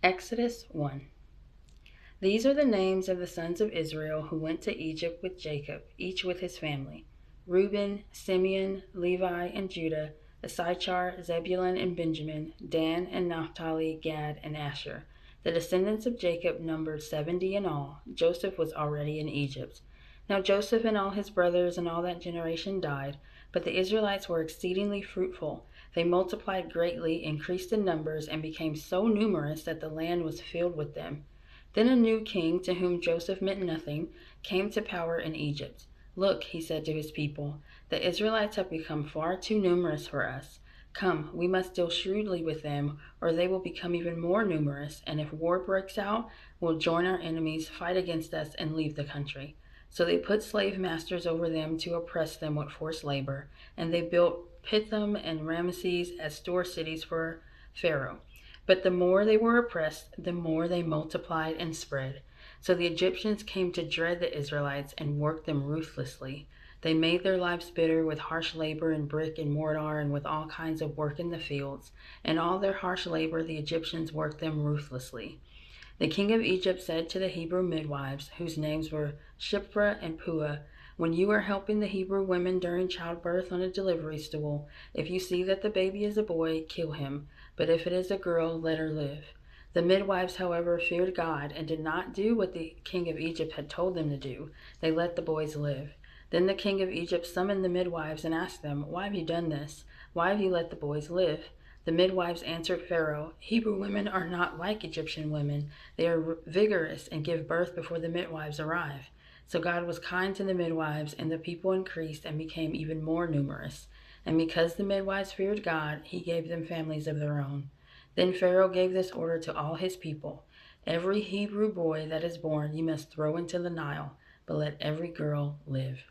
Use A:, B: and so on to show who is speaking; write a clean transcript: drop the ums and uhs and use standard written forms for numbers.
A: Exodus 1. These are the names of the sons of Israel who went to Egypt with Jacob, each with his family: Reuben, Simeon, Levi, and Judah, Issachar, Zebulun, and Benjamin, Dan and Naphtali, Gad, and Asher. The descendants of Jacob numbered 70 in all. Joseph was already in Egypt. Now Joseph and all his brothers and all that generation died, but the Israelites were exceedingly fruitful. They multiplied greatly, increased in numbers, and became so numerous that the land was filled with them. Then a new king, to whom Joseph meant nothing, came to power in Egypt. "Look," he said to his people, "the Israelites have become far too numerous for us. Come, we must deal shrewdly with them, or they will become even more numerous, and if war breaks out, will join our enemies, fight against us, and leave the country." So they put slave masters over them to oppress them with forced labor, and they built Pithom and Ramesses as store cities for Pharaoh. But the more they were oppressed, the more they multiplied and spread. So the Egyptians came to dread the Israelites and worked them ruthlessly. They made their lives bitter with harsh labor in brick and mortar and with all kinds of work in the fields. And all their harsh labor the Egyptians worked them ruthlessly. The king of Egypt said to the Hebrew midwives, whose names were Shiphrah and Puah, "When you are helping the Hebrew women during childbirth on a delivery stool, if you see that the baby is a boy, kill him, but if it is a girl, let her live." The midwives, however, feared God and did not do what the king of Egypt had told them to do. They let the boys live. Then the king of Egypt summoned the midwives and asked them, "Why have you done this? Why have you let the boys live?" The midwives answered Pharaoh, "Hebrew women are not like Egyptian women. They are vigorous and give birth before the midwives arrive." So God was kind to the midwives, and the people increased and became even more numerous. And because the midwives feared God, he gave them families of their own. Then Pharaoh gave this order to all his people: "Every Hebrew boy that is born you must throw into the Nile, but let every girl live."